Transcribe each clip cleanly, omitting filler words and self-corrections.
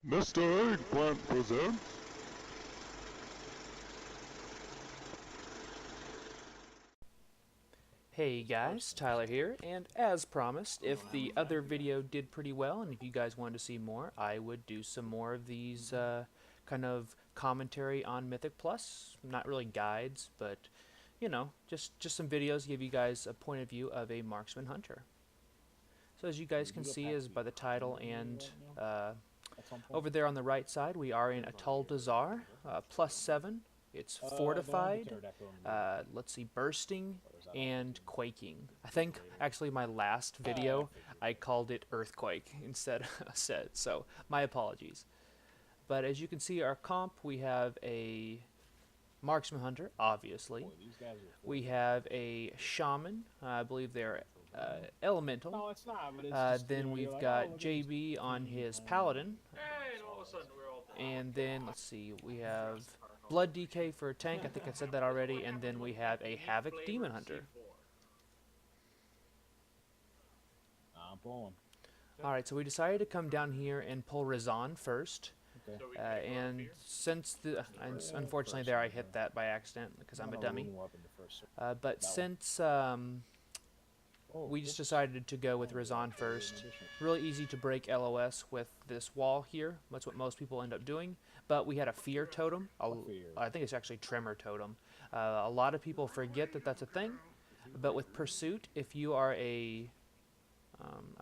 Mr. Eggplant presents. Hey guys, Tyler here, and as promised, if the other video did pretty well, and if you guys wanted to see more, I would do some more of these kind of commentary on Mythic Plus. Not really guides, but you know, just some videos to give you guys a point of view of a marksman hunter. So as you guys can see, is by the title and over there on the right side, we are in Atal Dazar, +7. It's fortified, let's see, bursting, and quaking. I think actually my last video I called it earthquake instead of said, so my apologies. But as you can see, our comp, we have a marksman hunter, obviously. We have a shaman, I believe they're elemental. No, it's not, but it's just, Then we've like, got oh, look at JB this on freaking his thing. paladin. Hey, and all of a sudden we're all dead. And then, let's see, we have Blood DK for a tank, I think I said that already, and then we have a Havoc Demon Hunter. I'm pulling. Alright, so we decided to come down here and pull Razan first. Okay. And since unfortunately there I hit that by accident because I'm a dummy. But since we just decided to go with Razan first, really easy to break LOS with this wall here. That's what most people end up doing. But we had a fear totem. I think it's actually tremor totem. A lot of people forget that that's a thing. But with pursuit, if you are a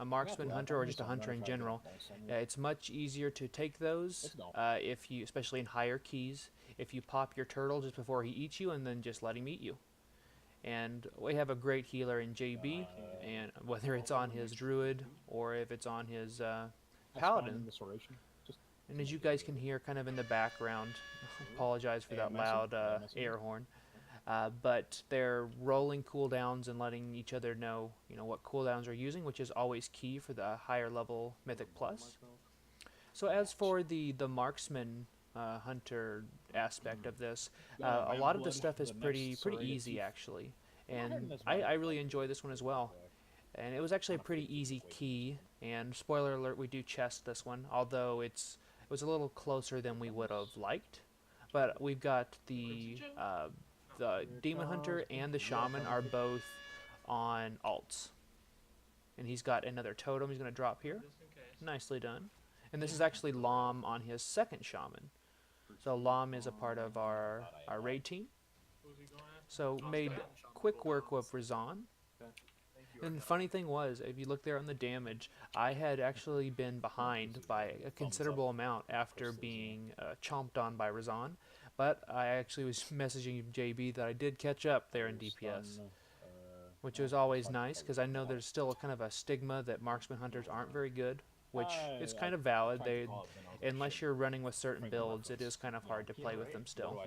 marksman hunter or just a hunter in general, it's much easier to take those if you, especially in higher keys, if you pop your turtle just before he eats you and then just let him eat you. And we have a great healer in JB, and whether it's on his druid or if it's on his paladin. And as you guys can hear kind of in the background, apologize for that loud air horn. But they're rolling cooldowns and letting each other know, what cooldowns are using, which is always key for the higher level Mythic Plus. So as for the marksman hunter aspect of this, a lot of this stuff is pretty easy actually, and I really enjoy this one as well. And it was actually a pretty easy key. And spoiler alert, we do chest this one, although it was a little closer than we would have liked. But we've got the Demon Hunter and the Shaman are both on alts. And he's got another totem he's going to drop here. Nicely done. And this is actually Lam on his second Shaman. So Lam is a part of our raid team. So made quick work with Razan. And the funny thing was, if you look there on the damage, I had actually been behind by a considerable amount after being chomped on by Razan. But I actually was messaging JB that I did catch up there in DPS, which was always nice because I know there's still kind of a stigma that marksman hunters aren't very good, which is kind of valid. Unless you're running with certain builds, it is kind of hard to play with them still.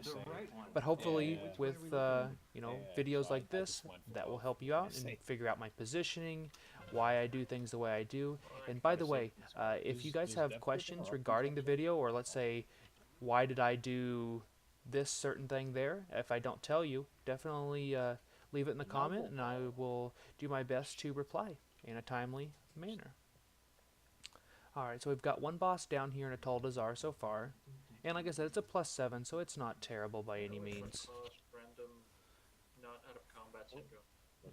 But hopefully with videos like this, that will help you out and figure out my positioning, why I do things the way I do. And by the way, if you guys have questions regarding the video, or let's say, why did I do this certain thing there, if I don't tell you, definitely leave it in the comment and I will do my best to reply in a timely manner. Alright, so we've got one boss down here in Atal Dazar so far, and like I said, it's a +7, so it's not terrible by any means.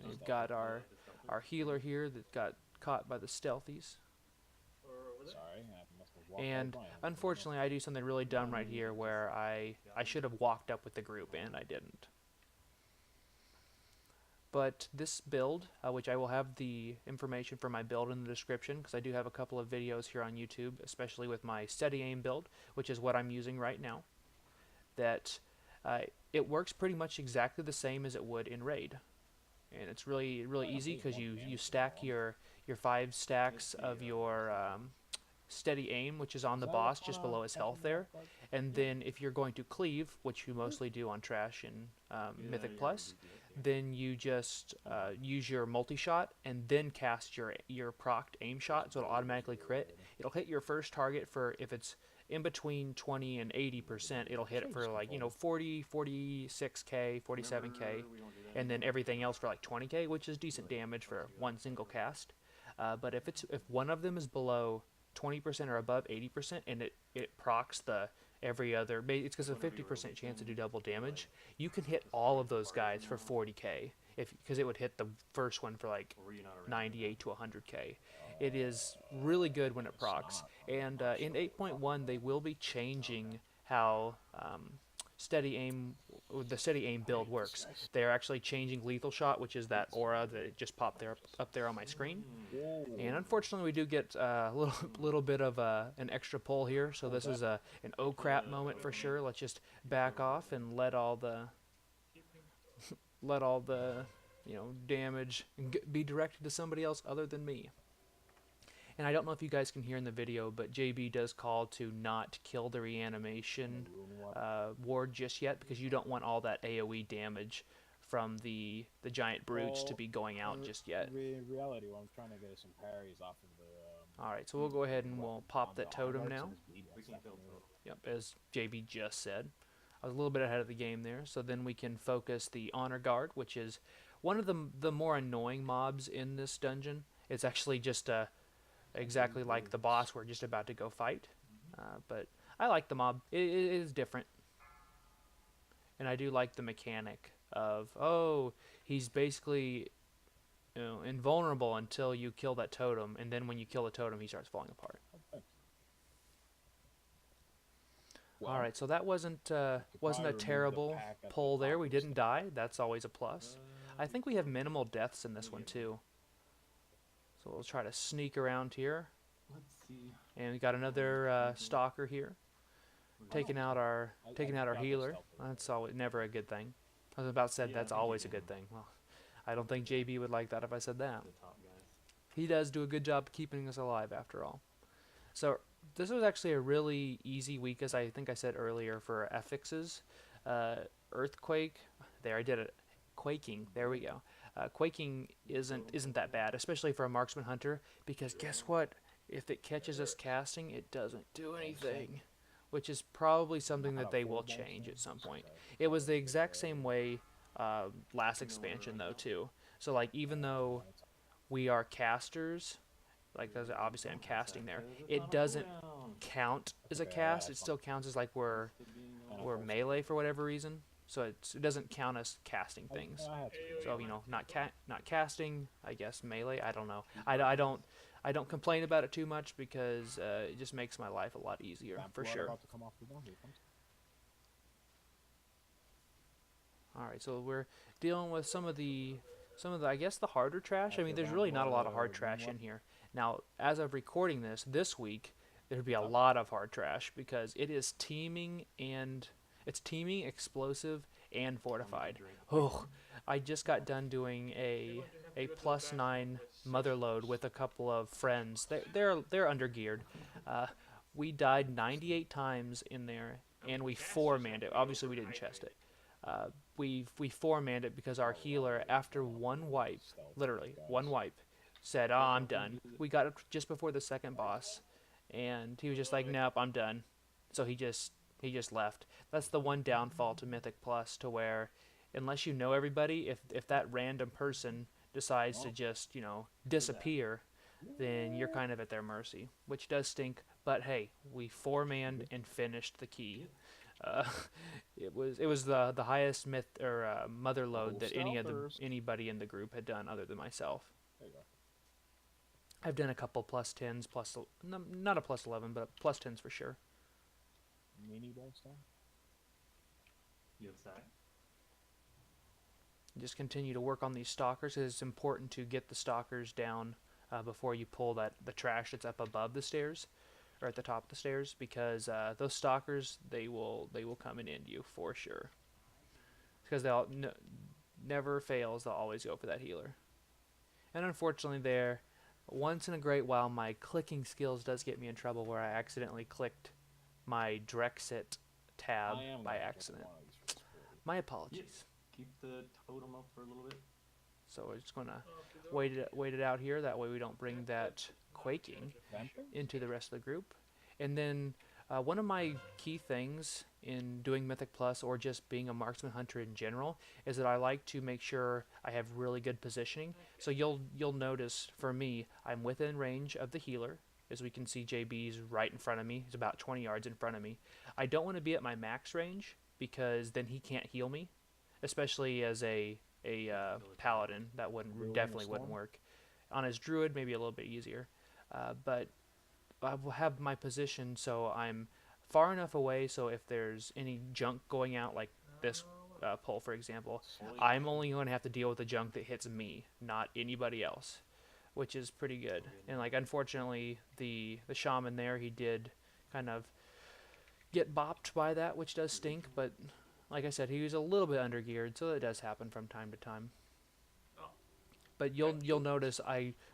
We've got our healer here that got caught by the stealthies. And unfortunately, I do something really dumb right here where I should have walked up with the group and I didn't. But this build, which I will have the information for my build in the description, because I do have a couple of videos here on YouTube, especially with my steady aim build, which is what I'm using right now, that it works pretty much exactly the same as it would in raid. And it's really easy because you stack your 5 stacks of your steady aim, which is on the boss just below his health there, and then if you're going to cleave, which you mostly do on Trash and Mythic Plus, then you just use your multi-shot and then cast your procced aim shot, so it'll automatically crit. It'll hit your first target for, if it's in between 20 and 80%, it'll hit it for like 40, 46k, 47k, and then everything else for like 20k, which is decent damage for one single cast. But if one of them is below 20% or above 80%, and it procs the every other. It's because of a 50% chance to do double damage. You can hit all of those guys for 40k because it would hit the first one for like 98 to 100k. It is really good when it procs. And in 8.1 they will be changing how the steady aim build works. They're actually changing lethal shot, which is that aura that just popped up there on my screen. And unfortunately, we do get a little bit of an extra pull here. So this is an oh crap moment for sure. Let's just back off and let all the damage be directed to somebody else other than me. And I don't know if you guys can hear in the video, but JB does call to not kill the reanimation ward just yet, because you don't want all that AoE damage from the giant brutes to be going out just yet. In reality, what I'm trying to get is some parries off of the... Alright, so we'll go ahead and we'll pop that totem now. Yep, as JB just said. I was a little bit ahead of the game there, so then we can focus the Honor Guard, which is one of the more annoying mobs in this dungeon. It's actually just exactly like the boss we're just about to go fight, but I like the mob. It is different, and I do like the mechanic of, oh, he's basically invulnerable until you kill that totem, and then when you kill the totem he starts falling apart. Alright, so that wasn't a terrible pull there. We didn't die. That's always a plus. I think we have minimal deaths in this one too. So we'll try to sneak around here. Let's see. And we got another stalker here, taking out our healer. That's always never a good thing. I was about to say that's always a good thing. Well, I don't think JB would like that if I said that. He does do a good job keeping us alive after all. So this was actually a really easy week, as I think I said earlier, for affixes. Earthquake. There, I did it. Quaking. There we go. Quaking isn't that bad, especially for a marksman hunter, because guess what? If it catches us casting, it doesn't do anything, which is probably something that they will change at some point. It was the exact same way last expansion though too. So like, even though we are casters, like obviously I'm casting there, it doesn't count as a cast. It still counts as like we're melee for whatever reason. So it doesn't count as casting things. So not casting. I guess melee. I don't know. I don't complain about it too much, because it just makes my life a lot easier for sure. All right, so we're dealing with some of the I guess the harder trash. I mean, there's really not a lot of hard trash in here. Now, as of recording this week, there'd be a lot of hard trash, because it is teaming and. It's teaming, explosive, and fortified. Oh, I just got done doing a +9 mother load with a couple of friends. They're undergeared. We died 98 times in there, and we 4-manned it. Obviously, we didn't chest it. We 4-manned it because our healer, after one wipe, literally one wipe, said, "Oh, I'm done." We got up just before the second boss, and he was just like, "Nope, I'm done." So he just left. That's the one downfall to Mythic Plus, to where unless you know everybody, if that random person decides to just, disappear, then you're kind of at their mercy, which does stink. But hey, we 4-manned and finished the key. It was the highest mother load that anybody in the group had done other than myself. I've done a couple +10s, not a +11, but a +10s for sure. Mini Ballstone? You have that? Just continue to work on these stalkers. It's important to get the stalkers down before you pull the trash that's up above the stairs, or at the top of the stairs, because those stalkers, they will come and end you for sure. Because they'll never fails. They'll always go for that healer. And unfortunately, once in a great while, my clicking skills does get me in trouble, where I accidentally clicked my Drexit tab by accident. My apologies. Keep the totem up for a little bit. So we're just gonna wait it out here. That way we don't bring that quaking into the rest of the group. And then one of my key things in doing Mythic Plus, or just being a marksman hunter in general, is that I like to make sure I have really good positioning. So you'll notice, for me, I'm within range of the healer. As we can see, JB's right in front of me. He's about 20 yards in front of me. I don't want to be at my max range because then he can't heal me, especially as a paladin. That definitely wouldn't work. On his druid, maybe a little bit easier, but I will have my position so I'm far enough away so if there's any junk going out, like this pull, for example, I'm only going to have to deal with the junk that hits me, not anybody else, which is pretty good. And like, unfortunately, the shaman there, he did kind of get bopped by that, which does stink, but like I said, he was a little bit undergeared, so it does happen from time to time. But you'll notice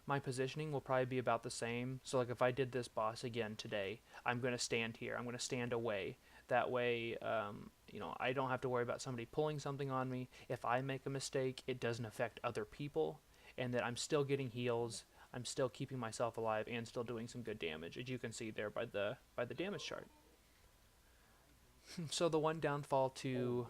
my positioning will probably be about the same. So like if I did this boss again today, I'm going to stand here. I'm going to stand away. That way, you know, I don't have to worry about somebody pulling something on me. If I make a mistake, it doesn't affect other people, and that I'm still getting heals. I'm still keeping myself alive and still doing some good damage, as you can see there by the damage chart. So the one downfall to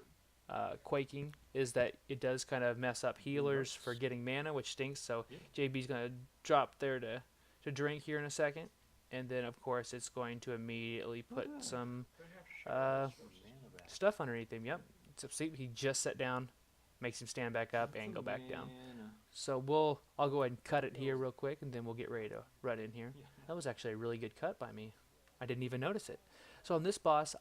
quaking is that it does kind of mess up healers for getting mana, which stinks. So JB's going to drop there to drink here in a second, and then of course it's going to immediately put some stuff underneath him. Yep, see, he just sat down, makes him stand back up and go back down. So I'll go ahead and cut it here real quick, and then we'll get ready to run in here. That was actually a really good cut by me. I didn't even notice it. So on this boss,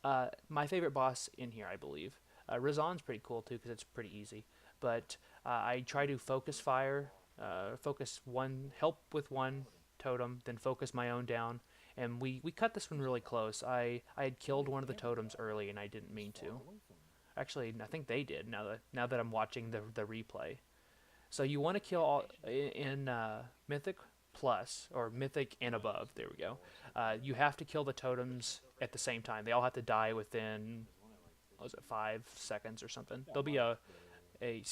my favorite boss in here, I believe. Razan's pretty cool too because it's pretty easy. But I try to focus fire, help with one totem, then focus my own down. And we cut this one really close. I had killed one of the totems early and I didn't mean to. Actually, I think they did now that I'm watching the replay. So you want to kill all in Mythic Plus, or Mythic and above, there we go. You have to kill the totems at the same time. They all have to die within, what was it, 5 seconds or something. There'll be so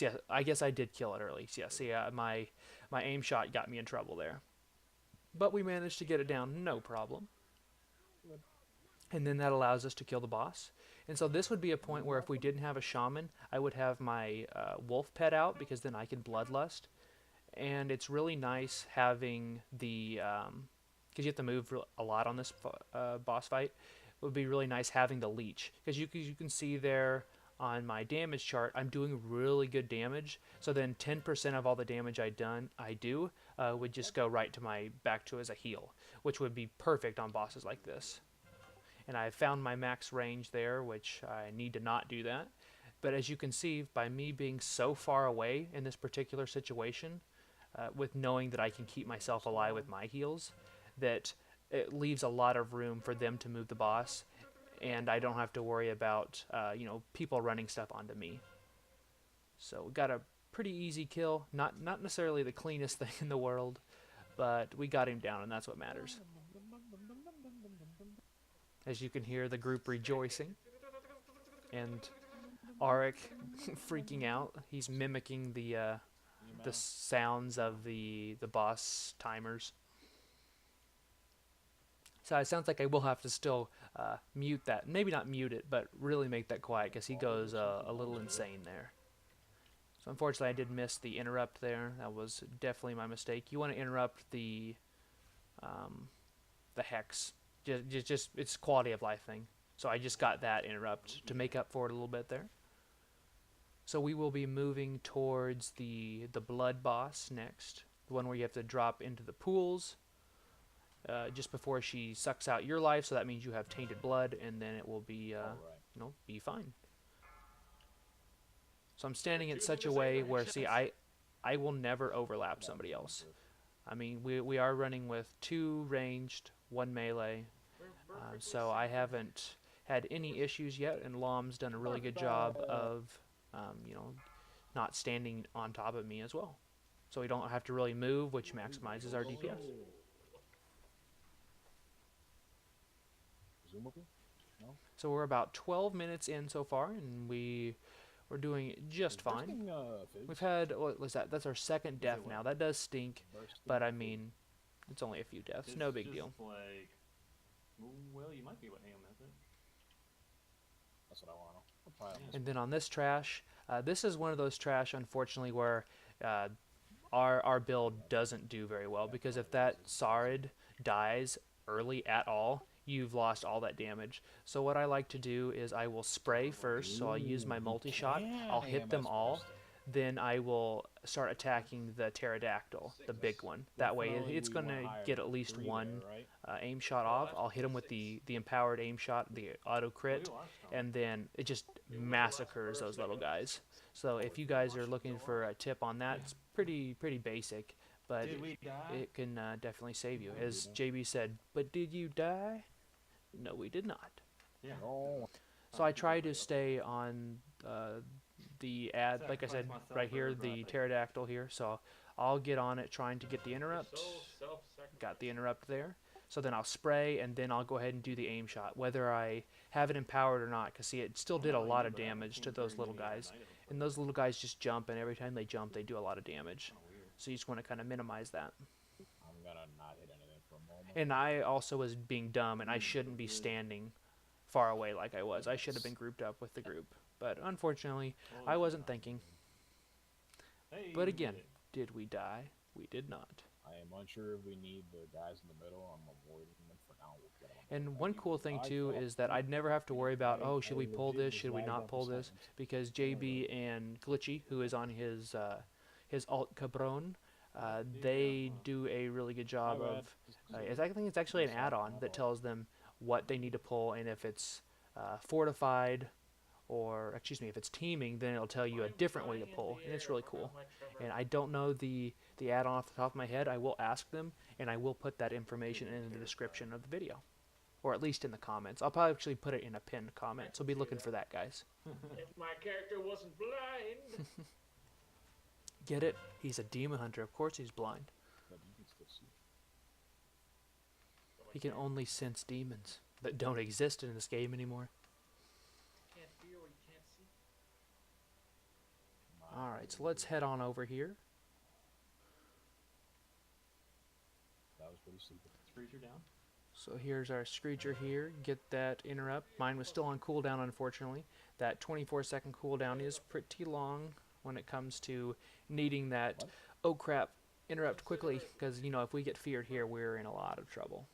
yeah, I guess I did kill it early. So yeah, see, my aim shot got me in trouble there. But we managed to get it down, no problem. And then that allows us to kill the boss. And so this would be a point where if we didn't have a shaman, I would have my wolf pet out, because then I can bloodlust. And it's really nice having the, because you have to move a lot on this boss fight. It would be really nice having the leech, because you can see there on my damage chart, I'm doing really good damage. So then 10% of all the damage I do would just go right to back to as a heal, which would be perfect on bosses like this. And I found my max range there, which I need to not do that. But as you can see, by me being so far away in this particular situation, with knowing that I can keep myself alive with my heals, that it leaves a lot of room for them to move the boss, and I don't have to worry about you know, people running stuff onto me. So we got a pretty easy kill, not necessarily the cleanest thing in the world, but we got him down, and that's what matters. As you can hear the group rejoicing, and Arik freaking out. He's mimicking the sounds of the boss timers. So it sounds like I will have to still mute that. Maybe not mute it, but really make that quiet, because he goes a little insane there. So unfortunately I did miss the interrupt there. That was definitely my mistake. You want to interrupt the hex. Just it's a quality of life thing. So I just got that interrupt to make up for it a little bit there. So we will be moving towards the blood boss next, the one where you have to drop into the pools just before she sucks out your life. So that means you have tainted blood, and then it will be you know, be fine. So I'm standing in such a way where, see, I will never overlap somebody else. I mean, we are running with 2 ranged, 1 melee. So I haven't had any issues yet, and Lom's done a really good job of, you know, not standing on top of me as well. So we don't have to really move, which maximizes our DPS. So we're about 12 minutes in so far, and we're doing just fine. We've had, what was that? That's our 2nd death now. That does stink, but I mean, it's only a few deaths. No big deal. Like, well, you might be able to aim with it. That's what I want. And then on this trash, this is one of those trash, unfortunately, where our build doesn't do very well, because if that Sarid dies early at all, you've lost all that damage. So what I like to do is I will spray first, so I'll use my multi-shot, I'll hit them all, then I will start attacking the pterodactyl, the big one. That way it's going to get at least one aim shot off. I'll hit him with the empowered aim shot, the auto crit, and then it just massacres those little guys. So if you guys are looking for a tip on that, it's pretty basic, but it can definitely save you. As JB said, but did you die? No, we did not. Yeah. So I try to stay on the ad, like I said, right here, the pterodactyl here. So I'll get on it trying to get the interrupt. Got the interrupt there. So then I'll spray, and then I'll go ahead and do the aim shot, whether I have it empowered or not. Because see, it still did a lot of damage to those little guys. And those little guys just jump, and every time they jump, they do a lot of damage. So you just want to kind of minimize that. I'm gonna not hit anything for a moment. And I also was being dumb, and I shouldn't be standing far away like I was. I should have been grouped up with the group. But unfortunately, I wasn't thinking. But again, did we die? We did not. I am unsure if we need the guys in the middle. I'm avoiding them for now. We'll get them. And one cool thing too is that I'd never have to worry about, oh, should we pull this, should we not pull this, because JB and Glitchy, who is on his alt cabron, they do a really good job of, I think it's actually an add-on that tells them what they need to pull, and if it's fortified, or excuse me, if it's teaming, then it'll tell you a different way to pull, and it's really cool. And I don't know the add-on off the top of my head. I will ask them, and I will put that information in the description of the video, or at least in the comments. I'll probably actually put it in a pinned comment, so be looking for that, guys. If my character wasn't blind. Get it? He's a demon hunter. Of course he's blind. But you can still see. He can only sense demons that don't exist in this game anymore. Can't feel what you can't see. Alright, so let's head on over here. That was pretty stupid. Screecher down. So here's our Screecher here. Get that interrupt. Mine was still on cooldown, unfortunately. That 24-second cooldown is pretty long when it comes to needing that, oh crap, interrupt quickly, because, you know, if we get feared here, we're in a lot of trouble.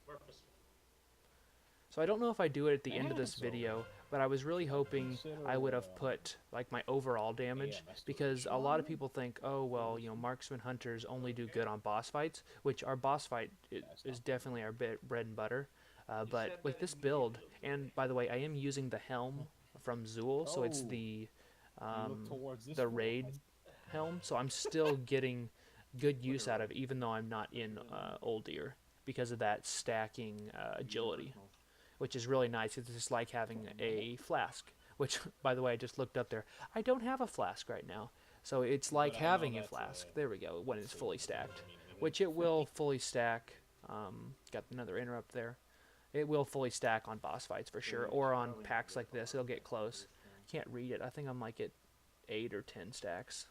So I don't know if I do it at the end of this video, but I was really hoping I would have put, like, my overall damage, because a lot of people think, oh, well, you know, marksman hunters only do good on boss fights, which our boss fight is definitely our bread and butter. But with this build, and by the way, I am using the helm from Zool, so it's the raid helm, so I'm still getting good use out of it, even though I'm not in Old Deer, because of that stacking agility, which is really nice. It's just like having a flask, which, by the way, I just looked up there. I don't have a flask right now, so it's like having a flask. There we go, when it's fully stacked, which it will fully stack. Got another interrupt there. It will fully stack on boss fights for sure, or on packs like this. It'll get close. Can't read it. I think I'm like at 8 or 10 stacks.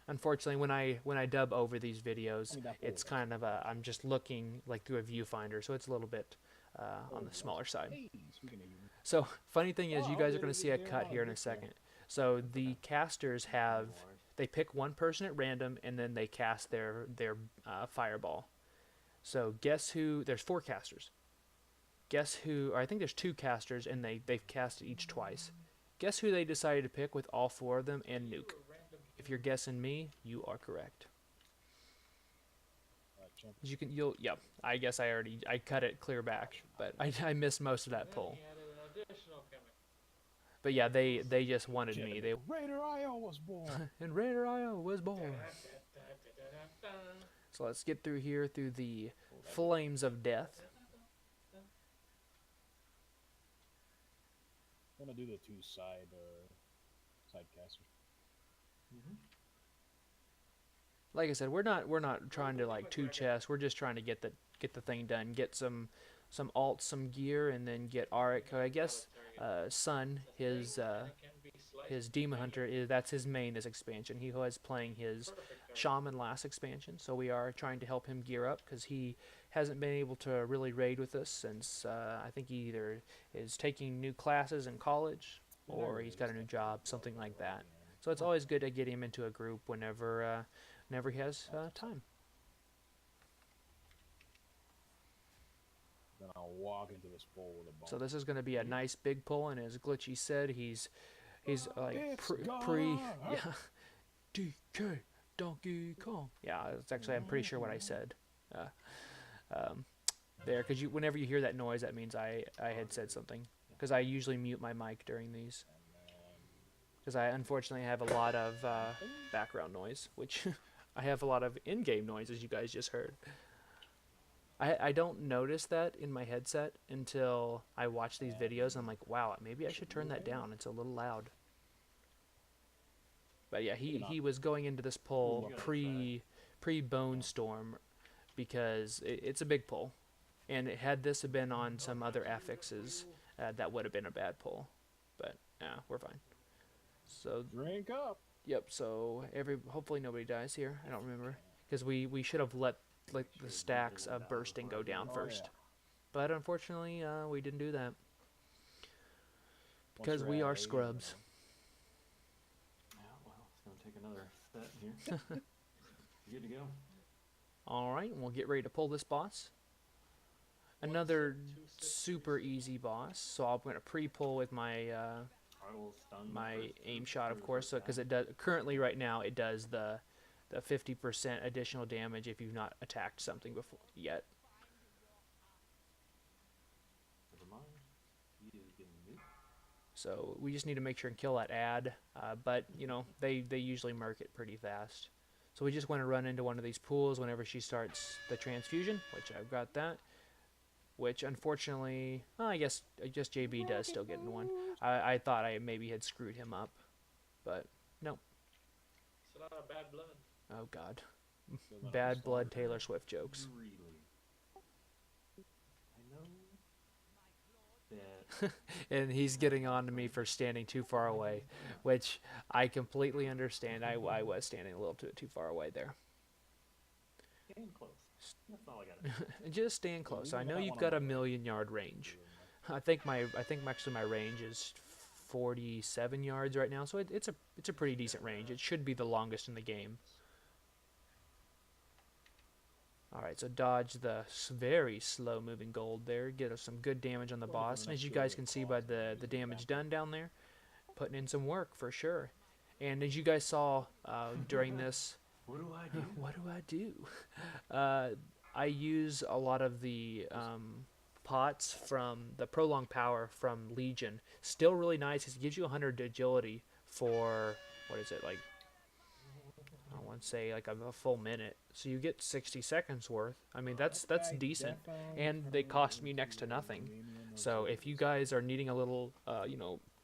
Unfortunately, when I dub over these videos, it's kind of I'm just looking like through a viewfinder, so it's a little bit on the smaller side. So funny thing is, you guys are going to see a cut here in a second. So the casters they pick one person at random, and then they cast their fireball. So guess who? There's 4 casters. Guess who? Or I think there's 2 casters, and they've casted each twice. Guess who they decided to pick with all 4 of them and nuke? If you're guessing me, you are correct. Yeah. I guess I cut it clear back, but I missed most of that pull. But yeah, they just wanted me. Raider IO was born. And Raider IO was born. So let's get through here through the flames of death. I'm gonna do the 2 side casters. Like I said, we're not trying to like 2 chests. We're just trying to get the thing done. Get some alts, some gear, and then get Arik. I guess Sun, his demon hunter, that's his main expansion. He was playing his shaman last expansion, so we are trying to help him gear up because he hasn't been able to really raid with us since I think he either is taking new classes in college or he's got a new job, something like that. So it's always good to get him into a group whenever he has time. then I'll walk into this pool with a bomb. So this is going to be a nice big pull, and as Glitchy said, he's like It's yeah, DK Donkey Kong. Yeah, it's actually, I'm pretty sure what I said. There, because whenever you hear that noise, that means I had said something. Because I usually mute my mic during these. Because I unfortunately have a lot of background noise, which I have a lot of in-game noise, as you guys just heard. I don't notice that in my headset until I watch these videos, and I'm like, wow, maybe I should turn that down. It's a little loud. But yeah, he was going into this pull pre-Bone Storm, because it's a big pull. And had this have been on some other affixes, that would have been a bad pull. But yeah, we're fine. So Drink up. yep. So hopefully nobody dies here. I don't remember, because we should have let the stacks of bursting go down first. Yeah. But unfortunately, we didn't do that because we are scrubs. Yeah, well, it's going to take another set here. Good to go. All right, we'll get ready to pull this boss. Another super easy boss. So I'm going to pre-pull with my aim shot, of course, because it does currently right now it does the 50% additional damage if you've not attacked something before yet. Never mind. He is getting moved. So we just need to make sure and kill that ad, but you know they usually mark it pretty fast. So we just want to run into one of these pools whenever she starts the transfusion, which I've got that. Which unfortunately, I guess JB does still get in one. I thought I maybe had screwed him up, but no. It's a lot of bad blood. Oh God, bad blood Taylor Swift jokes. Really? I know that. And he's getting on to me for standing too far away, which I completely understand. I was standing a little too far away there. Getting close. That's all I got. Just stand close. I know you've got a 1,000,000-yard range. I think actually my range is 47 yards right now, so it's a pretty decent range. It should be the longest in the game. All right, so dodge the very slow-moving gold there. Get us some good damage on the boss, and as you guys can see by the damage done down there, putting in some work for sure. And as you guys saw during this. What do I do? What do I do? I use a lot of the pots from the Prolonged Power from Legion. Still really nice because it gives you 100 agility for, what is it, like, I want to say like a full minute. So you get 60 seconds worth. I mean, that's decent. And they cost me next to nothing. So if you guys are needing a little,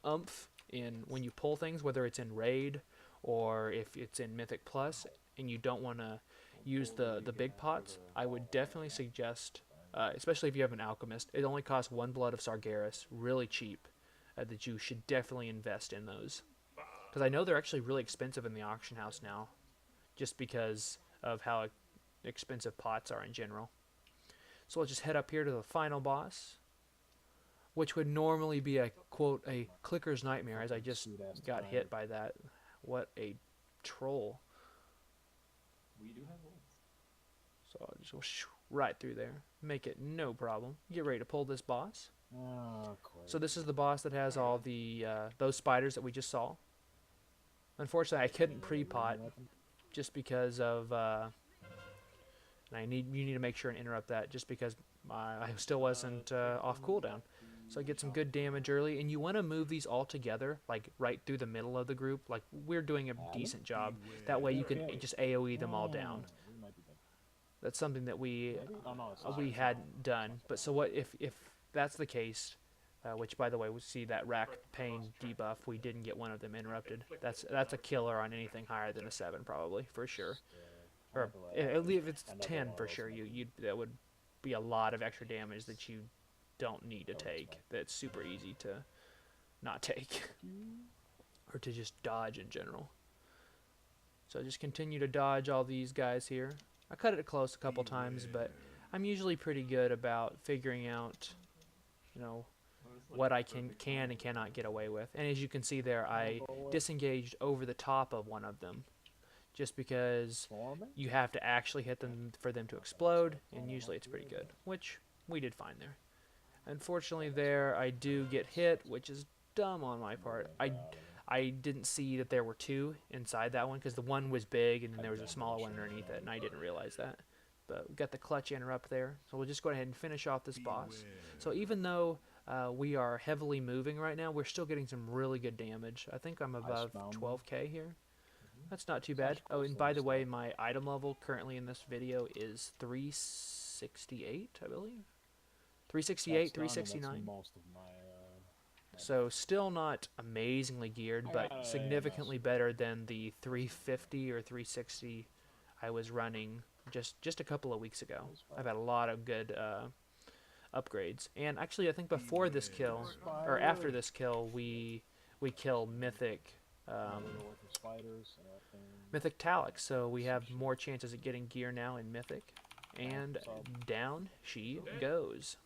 oomph in when you pull things, whether it's in Raid or if it's in Mythic Plus, and you don't want to use the big pots, I would definitely suggest, especially if you have an alchemist, it only costs 1 blood of Sargeras, really cheap, that you should definitely invest in those. Because I know they're actually really expensive in the auction house now, just because of how expensive pots are in general. So let's just head up here to the final boss, which would normally be a, quote, a clicker's nightmare, as I just got hit by that. What a troll. We do have wolves. So I'll just go right through there. Make it no problem. Get ready to pull this boss. So this is the boss that has all the those spiders that we just saw. Unfortunately, I couldn't pre-pot just because of... and you need to make sure and interrupt that just because I still wasn't off cooldown. So I get some good damage early, and you want to move these all together, like right through the middle of the group. Like we're doing a decent job. That way you can just AoE them all down. That's something that we hadn't done. But so what if that's the case? Which, by the way, we see that rack pain debuff. We didn't get one of them interrupted. That's a killer on anything higher than a 7, probably for sure. Or if it's 10 for sure, that would be a lot of extra damage that you don't need to take. That's super easy to not take or to just dodge in general. So just continue to dodge all these guys here. I cut it close a couple times, but I'm usually pretty good about figuring out, what I can and cannot get away with. And as you can see there, I disengaged over the top of one of them, just because you have to actually hit them for them to explode, and usually it's pretty good, which we did fine there. Unfortunately, there I do get hit, which is dumb on my part. I didn't see that there were two inside that one because the one was big and then there was a smaller one underneath it, and I didn't realize that. But we got the clutch interrupt there, so we'll just go ahead and finish off this boss. So even though we are heavily moving right now, we're still getting some really good damage. I think I'm above 12k here. That's not too bad. Oh, and by the way, my item level currently in this video is 368, I believe. 368, 369. So still not amazingly geared, but significantly better than the 350 or 360 I was running just a couple of weeks ago. I've had a lot of good upgrades. And actually, I think before this kill, or after this kill, we kill Mythic Mythic Talic, so we have more chances of getting gear now in Mythic. And down she goes.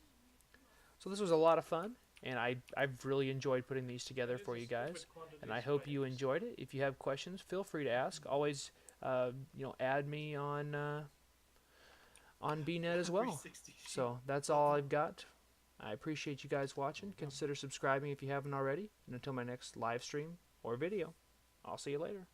So this was a lot of fun, and I've really enjoyed putting these together for you guys, and I hope you enjoyed it. If you have questions, feel free to ask. Always, add me on BNet as well. So that's all I've got. I appreciate you guys watching. Consider subscribing if you haven't already, and until my next live stream or video, I'll see you later.